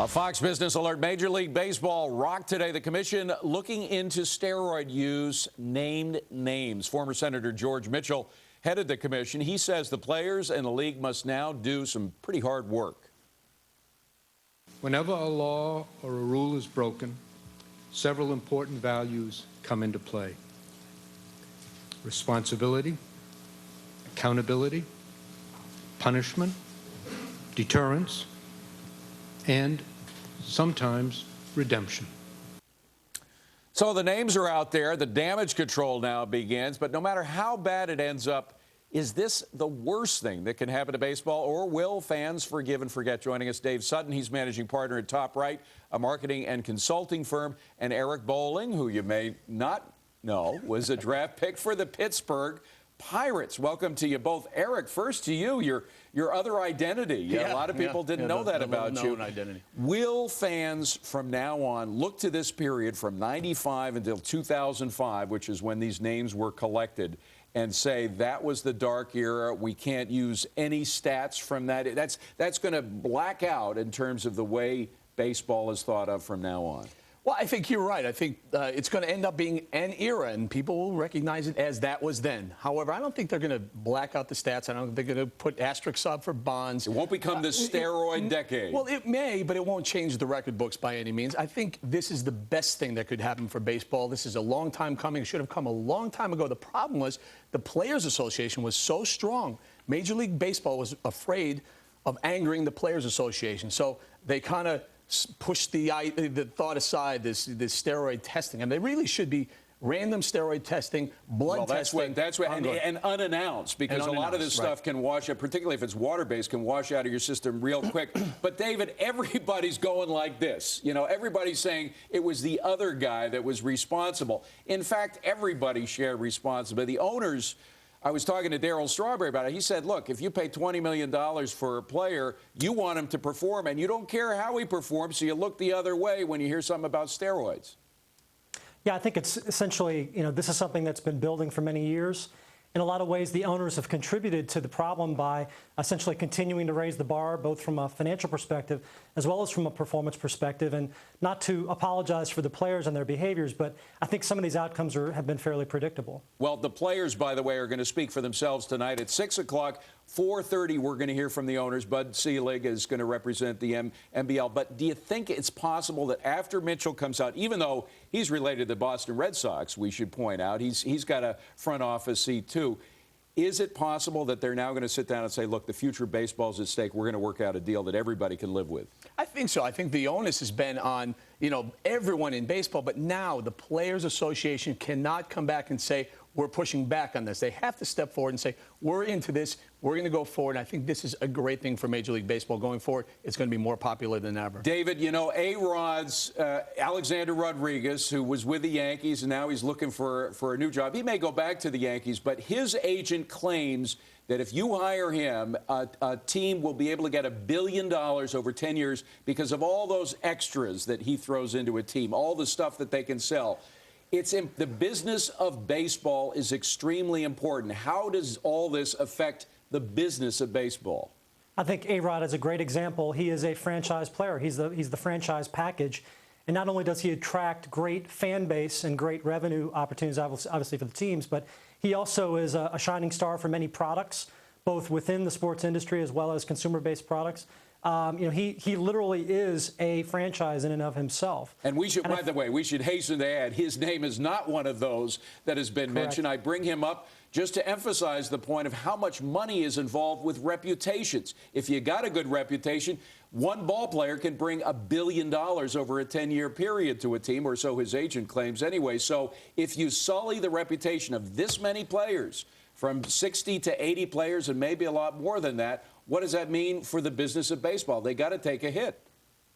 A Fox Business Alert: Major League Baseball rocked today. The commission looking into steroid use, named names. Former Senator George Mitchell headed the commission. He says the players and the league must now do some pretty hard work. Whenever a law or a rule is broken, several important values come into play: responsibility, accountability, punishment, deterrence, and sometimes redemption. So the names are out there. The damage control now begins. But no matter how bad it ends up, is this the worst thing that can happen to baseball, or will fans forgive and forget? Joining us, Dave Sutton. He's managing partner at Top Right, a marketing and consulting firm, and Eric Bolling, who you may not know was a draft pick for the Pittsburgh Pirates. Welcome to you both. Eric, first to you, your other identity. A lot of people didn't know that about you. Identity. Will fans from now on look to this period from 95 until 2005, which is when these names were collected, and say that was the dark era, we can't use any stats from that? That's going to black out in terms of the way baseball is thought of from now on. Well, I think you're right. I think it's going to end up being an era, and people will recognize it as that was then. However, I don't think they're going to black out the stats. I don't think they're going to put asterisks up for Bonds. It won't become the steroid decade. Well, it may, but it won't change the record books by any means. I think this is the best thing that could happen for baseball. This is a long time coming. It should have come a long time ago. The problem was the Players Association was so strong. Major League Baseball was afraid of angering the Players Association, so they kind of push the thought aside, this steroid testing. And they really should be random steroid testing, blood testing. That's what, and unannounced, because a lot of this stuff can wash out, particularly if it's water-based, can wash out of your system real quick. But, David, everybody's going like this. You know, everybody's saying it was the other guy that was responsible. In fact, everybody shared responsibility. The owners, I was talking to Darryl Strawberry about it. He said, look, if you pay $20 million for a player, you want him to perform, and you don't care how he performs, so you look the other way when you hear something about steroids. Yeah, I think it's essentially, this is something that's been building for many years. In a lot of ways, the owners have contributed to the problem by essentially continuing to raise the bar, both from a financial perspective as well as from a performance perspective. And not to apologize for the players and their behaviors, but I think some of these outcomes have been fairly predictable. Well, the players, by the way, are going to speak for themselves tonight at 6 o'clock. 4:30, we're going to hear from the owners. Bud Selig is going to represent the NBL. But do you think it's possible that after Mitchell comes out, even though he's related to the Boston Red Sox, we should point out, he's got a front office seat too, is it possible that they're now going to sit down and say, look, the future of baseball is at stake, we're going to work out a deal that everybody can live with? I think so. I think the onus has been on, everyone in baseball, but now the Players Association cannot come back and say, we're pushing back on this. They have to step forward and say, we're into this, we're going to go forward. And I think this is a great thing for Major League Baseball going forward. It's going to be more popular than ever. David, A-Rod's Alexander Rodriguez, who was with the Yankees, and now he's looking for a new job. He may go back to the Yankees, but his agent claims that if you hire him, a team will be able to get $1 billion over 10 years because of all those extras that he throws into a team, all the stuff that they can sell. The business of baseball is extremely important. How does all this affect the business of baseball? I think A-Rod is a great example. He is a franchise player. He's the franchise package. And not only does he attract great fan base and great revenue opportunities, obviously, for the teams, but he also is a shining star for many products, both within the sports industry as well as consumer-based products. He literally is a franchise in and of himself. And we should, by the way, we should hasten to add, his name is not one of those that has been mentioned. I bring him up just to emphasize the point of how much money is involved with reputations. If you got a good reputation, one ball player can bring $1 billion over a 10-year period to a team, or so his agent claims anyway. So if you sully the reputation of this many players, from 60 to 80 players and maybe a lot more than that, what does that mean for the business of baseball? They got to take a hit.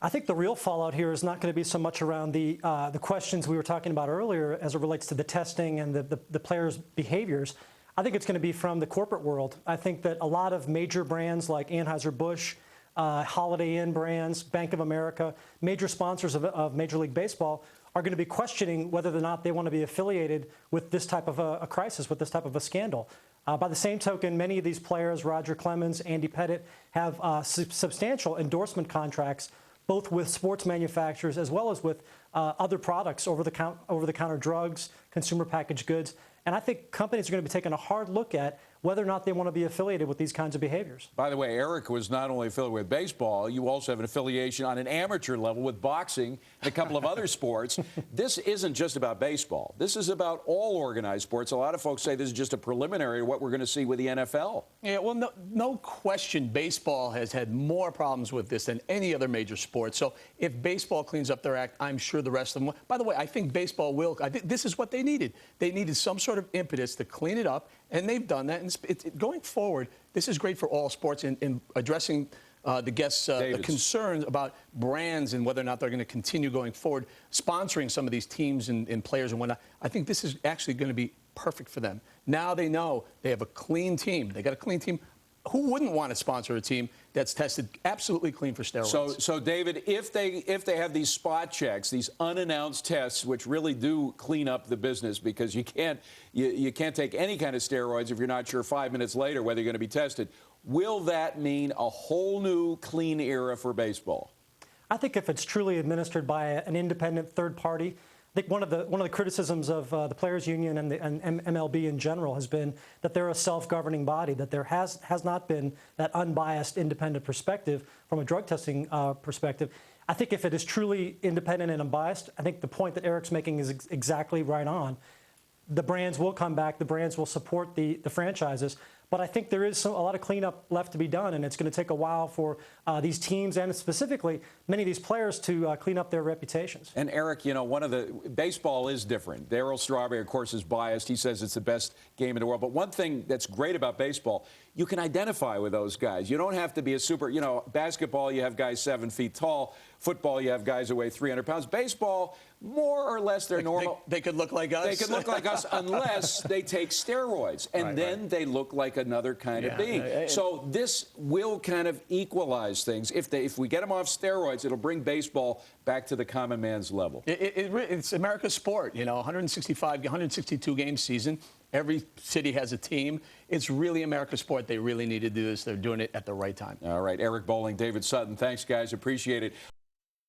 I think the real fallout here is not going to be so much around the questions we were talking about earlier as it relates to the testing and the players' behaviors. I think it's going to be from the corporate world. I think that a lot of major brands like Anheuser-Busch, Holiday Inn brands, Bank of America, major sponsors of Major League Baseball are going to be questioning whether or not they want to be affiliated with this type of a crisis, with this type of a scandal. By the same token, many of these players, Roger Clemens, Andy Pettitte, have substantial endorsement contracts both with sports manufacturers as well as with other products, over-the-counter drugs, consumer packaged goods. And I think companies are going to be taking a hard look at whether or not they want to be affiliated with these kinds of behaviors. By the way, Eric was not only affiliated with baseball, you also have an affiliation on an amateur level with boxing and a couple of other sports. This isn't just about baseball. This is about all organized sports. A lot of folks say this is just a preliminary to what we're going to see with the NFL. Yeah, well, no question, baseball has had more problems with this than any other major sport. So if baseball cleans up their act, I'm sure the rest of them will. By the way, I think baseball will. I think this is what they needed. They needed some sort of impetus to clean it up, and they've done that. And going forward, this is great for all sports in addressing the guests' the concerns about brands and whether or not they're going to continue going forward, sponsoring some of these teams and players and whatnot. I think this is actually going to be perfect for them. Now they know they have a clean team. They got a clean team. Who wouldn't want to sponsor a team that's tested absolutely clean for steroids? So David, if they have these spot checks, these unannounced tests, which really do clean up the business, because you can't take any kind of steroids if you're not sure 5 minutes later whether you're going to be tested, will that mean a whole new clean era for baseball? I think if it's truly administered by an independent third party, I think one of the criticisms of the Players Union and MLB in general has been that they're a self-governing body, that there has not been that unbiased, independent perspective from a drug testing perspective. I think if it is truly independent and unbiased, I think the point that Eric's making is exactly right on. The brands will come back. The brands will support the franchises. But I think there is a lot of cleanup left to be done, and it's going to take a while for these teams and specifically many of these players to clean up their reputations. And Eric, you know, baseball is different. Darryl Strawberry, of course, is biased. He says it's the best game in the world. But one thing that's great about baseball, you can identify with those guys. You don't have to be a super, basketball, you have guys 7 feet tall. Football, you have guys who weigh 300 pounds. Baseball, more or less, they're normal. They could look like us. They could look like us unless they take steroids. And then they look like another kind of being. So this will kind of equalize things. If we get them off steroids, it'll bring baseball back to the common man's level. It's America's sport, 162 game season. Every city has a team. It's really America's sport. They really need to do this. They're doing it at the right time. All right, Eric Bolling, David Sutton, thanks, guys. Appreciate it.